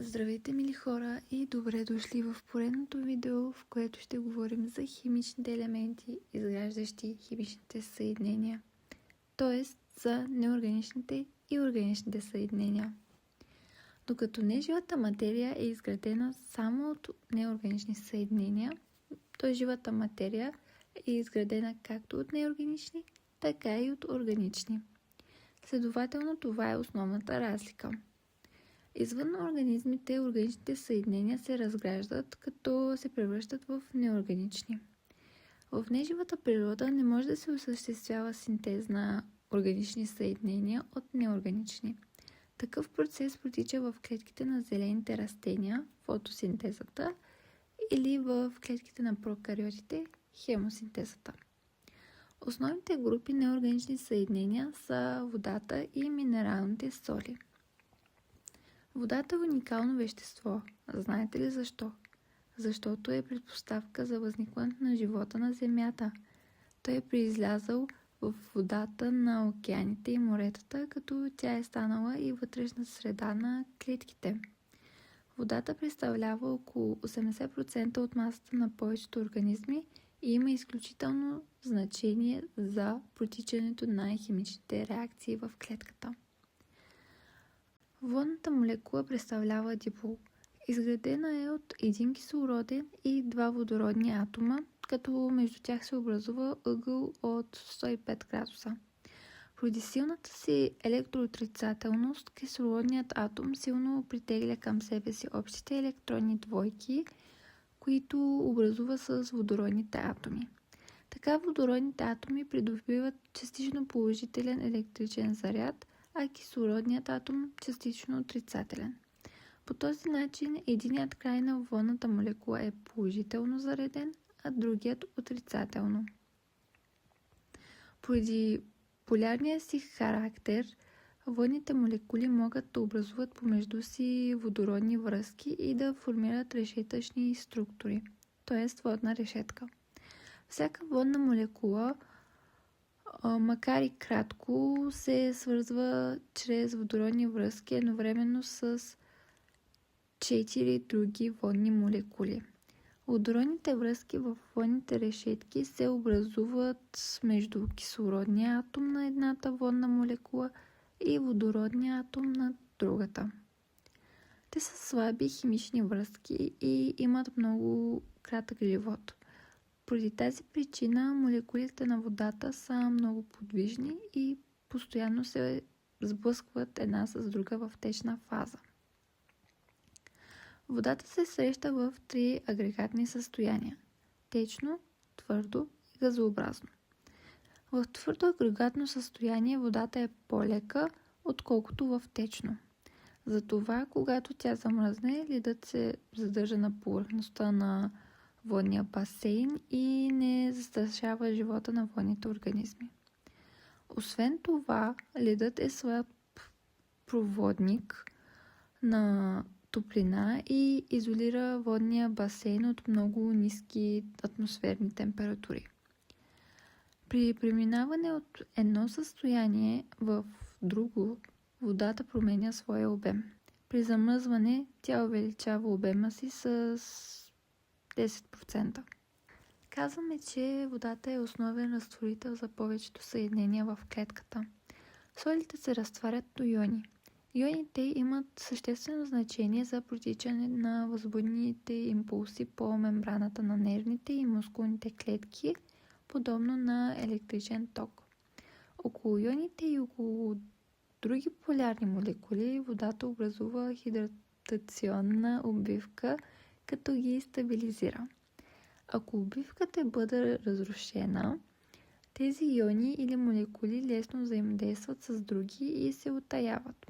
Здравейте, мили хора, и добре дошли в поредното видео, в което ще говорим за химичните елементи, изграждащи химичните съединения, т.е. за неорганичните и органичните съединения. Докато неживата материя е изградена само от неорганични съединения, то живата материя е изградена както от неорганични, така и от органични. Следователно, това е основната разлика. Извън организмите, органичните съединения се разграждат, като се превръщат в неорганични. В неживата природа не може да се осъществява синтез на органични съединения от неорганични. Такъв процес протича в клетките на зелените растения, фотосинтезата, или в клетките на прокариотите, хемосинтезата. Основните групи неорганични съединения са водата и минералните соли. Водата е уникално вещество. Знаете ли защо? Защото е предпоставка за възникването на живота на Земята. Той е произлязъл в водата на океаните и моретата, като тя е станала и вътрешна среда на клетките. Водата представлява около 80% от масата на повечето организми и има изключително значение за протичането на химичните реакции в клетката. Водната молекула представлява дипол. Изградена е от един кислороден и два водородни атома, като между тях се образува ъгъл от 105 градуса. Поради силната си електроотрицателност, кислородният атом силно притегля към себе си общите електронни двойки, които образува с водородните атоми. Така водородните атоми придобиват частично положителен електричен заряд, а кислородният атом частично отрицателен. По този начин единият край на водната молекула е положително зареден, а другият отрицателно. Поради полярния си характер, водните молекули могат да образуват помежду си водородни връзки и да формират решетъчни структури, т.е. водна решетка. Всяка водна молекула, макар и кратко, се свързва чрез водородни връзки едновременно с 4 други водни молекули. Водородните връзки в водните решетки се образуват между кислородния атом на едната водна молекула и водородния атом на другата. Те са слаби химични връзки и имат много кратък живот. Поради тази причина молекулите на водата са много подвижни и постоянно се сблъскват една с друга в течна фаза. Водата се среща в три агрегатни състояния – течно, твърдо и газообразно. В твърдо агрегатно състояние водата е по-лека, отколкото в течно. Затова, когато тя замръзне, ледът се задържа на повърхността на водния басейн и не застрашава живота на водните организми. Освен това, ледът е слаб проводник на топлина и изолира водния басейн от много ниски атмосферни температури. При преминаване от едно състояние в друго, водата променя своя обем. При замръзване тя увеличава обема си с 10%. Казваме, че водата е основен разтворител за повечето съединения в клетката. Солите се разтварят до иони. Ионите имат съществено значение за протичане на възбудените импулси по мембраната на нервните и мускулните клетки, подобно на електричен ток. Около ионите и около други полярни молекули водата образува хидратационна обвивка, като ги стабилизира. Ако обвивката бъде разрушена, тези иони или молекули лесно взаимодействат с други и се утаяват.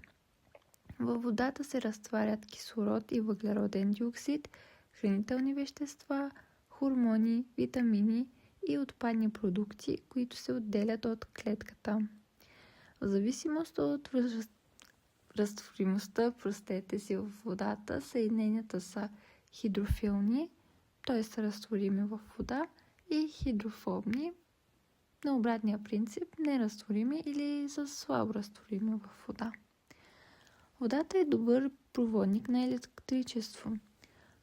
Във водата се разтварят кислород и въглероден диоксид, хранителни вещества, хормони, витамини и отпадни продукти, които се отделят от клетката. В зависимост от разтворимостта в водата, съединенията са хидрофилни, т.е. са разтворими в вода, и хидрофобни, на обратния принцип, неразтворими или са слабо разтворими в вода. Водата е добър проводник на електричество.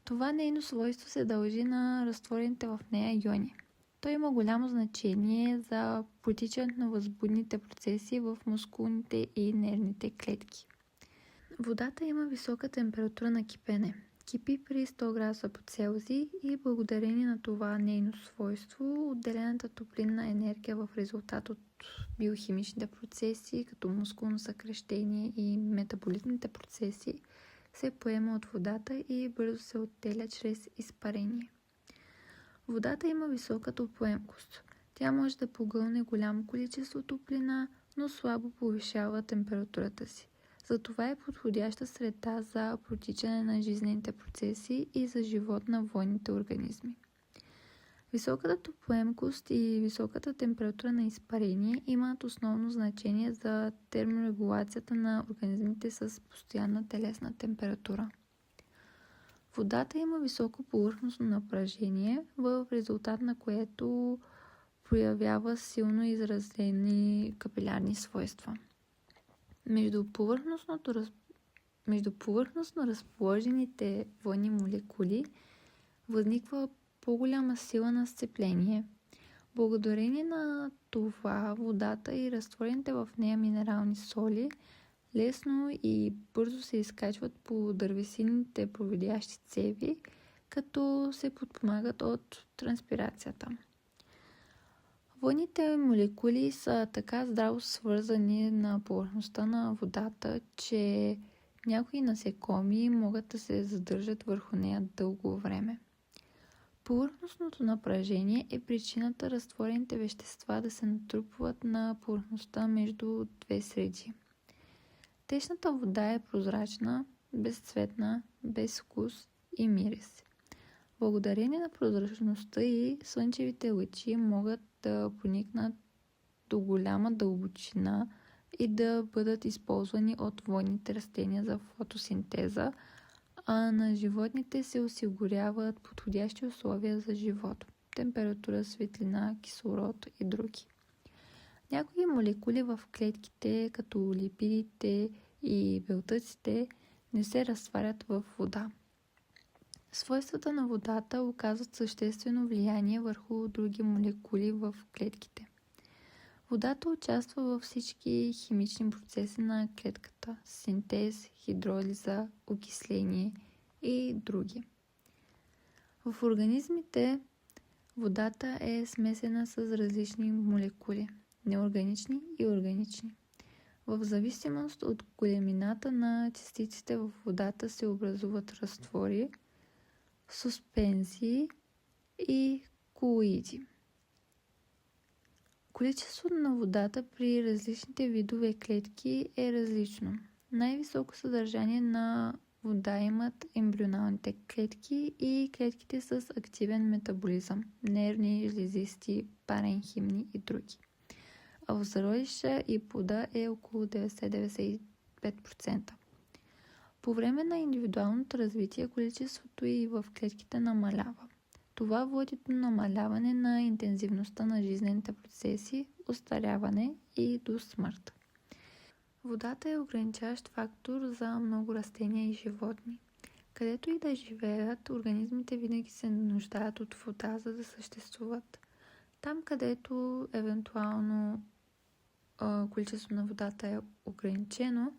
Това нейно свойство се дължи на разтворените в нея иони. Той има голямо значение за протичането на възбудните процеси в мускулните и нервните клетки. Водата има висока температура на кипене. Кипи при 100 градуса по Целзий и благодарение на това нейно свойство, отделената топлинна енергия в резултат от биохимичните процеси, като мускулно съкращение и метаболитните процеси, се поема от водата и бързо се оттеля чрез изпарение. Водата има висока топлоемкост. Тя може да погълне голямо количество топлина, но слабо повишава температурата си. Затова е подходяща среда за протичане на жизнените процеси и за живот на водните организми. Високата топлоемкост и високата температура на изпарение имат основно значение за терморегулацията на организмите с постоянна телесна температура. Водата има високо повърхностно напрежение, в резултат на което проявява силно изразени капилярни свойства. Между повърхностно разположените водни молекули възниква по-голяма сила на сцепление. Благодарение на това водата и разтворените в нея минерални соли лесно и бързо се изкачват по дървесинните проводящи цеви, като се подпомагат от транспирацията. Водните молекули са така здраво свързани на повърхността на водата, че някои насекоми могат да се задържат върху нея дълго време. Повърхностното напрежение е причината разтворените вещества да се натрупват на повърхността между две среди. Течната вода е прозрачна, безцветна, без вкус и мирис. Благодарение на прозрачността и слънчевите лъчи могат да проникнат до голяма дълбочина и да бъдат използвани от водните растения за фотосинтеза, а на животните се осигуряват подходящи условия за живот – температура, светлина, кислород и други. Някои молекули в клетките, като липидите и белтъците, не се разтварят в вода. Свойствата на водата оказват съществено влияние върху други молекули в клетките. Водата участва във всички химични процеси на клетката – синтез, хидролиза, окисление и други. В организмите водата е смесена с различни молекули – неорганични и органични. В зависимост от големината на частиците в водата се образуват разтвори, суспензии и колоиди. Количеството на водата при различните видове клетки е различно. Най-високо съдържание на вода имат ембрионалните клетки и клетките с активен метаболизъм – нервни, жлезисти, паренхимни и други. А в зародиша и плода е около 90-95%. По време на индивидуалното развитие количеството и в клетките намалява. Това води до намаляване на интензивността на жизнените процеси, остаряване и до смърт. Водата е ограничаващ фактор за много растения и животни. Където и да живеят, организмите винаги се нуждаят от вода, за да съществуват. Там, където евентуално количеството на водата е ограничено,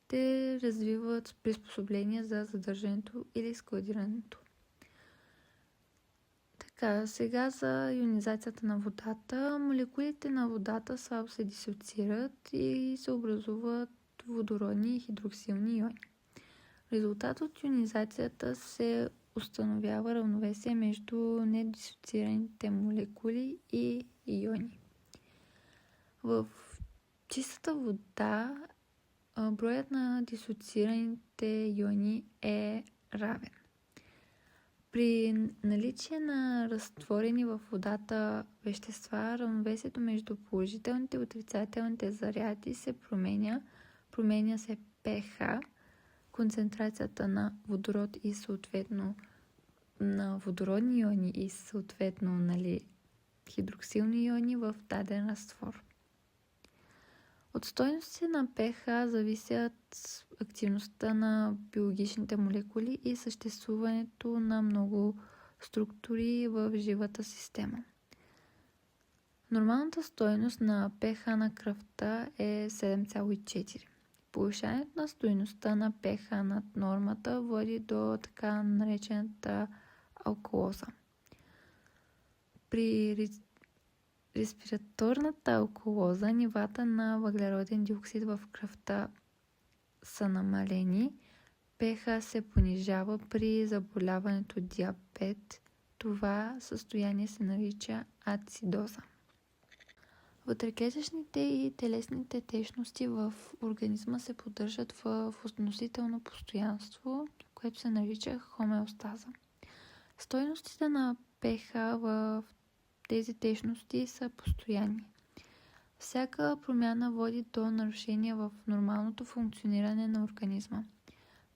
те развиват приспособления за задържането или складирането. Така, сега за ионизацията на водата. Молекулите на водата слабо се дисоциират и се образуват водородни и хидроксилни иони. В резултат от ионизацията се установява равновесие между недисоциираните молекули и иони. В чистата вода броят на дисоциираните иони е равен. При наличие на разтворени в водата вещества, равновесието между положителните и отрицателните заряди се променя се pH, концентрацията на водород и съответно на водородни иони и съответно хидроксилни иони в даден разтвор. От стойностите на pH зависят активността на биологичните молекули и съществуването на много структури в живата система. Нормалната стойност на pH на кръвта е 7,4. Повишаването на стойността на pH над нормата води до така наречената алкалоза. При респираторната алкалоза нивата на въглероден диоксид в кръвта са намалени, pH се понижава при заболяването диабет. Това състояние се нарича ацидоза. Вътреклетъчните и телесните течности в организма се поддържат в относително постоянство, което се нарича хомеостаза. Стойностите на pH в тези течности са постоянни. Всяка промяна води до нарушения в нормалното функциониране на организма.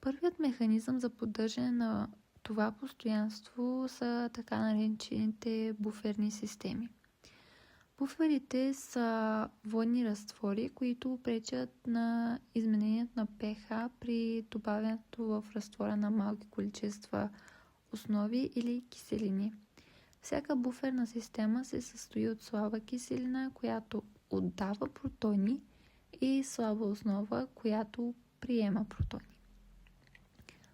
Първият механизъм за поддържане на това постоянство са така наречените буферни системи. Буферите са водни разтвори, които пречат на изменението на pH при добавянето в разтвора на малки количества основи или киселини. Всяка буферна система се състои от слаба киселина, която отдава протони, и слаба основа, която приема протони.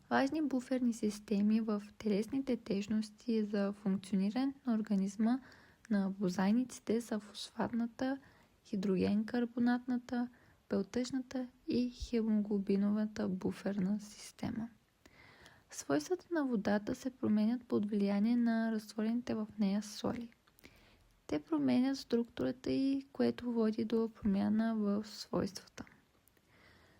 Важни буферни системи в телесните течности за функционирането на организма на бозайниците са фосфатната, хидроген-карбонатната, белтъчната и хемоглобиновата буферна система. Свойствата на водата се променят под влияние на разтворените в нея соли. Те променят структурата й, което води до промяна в свойствата.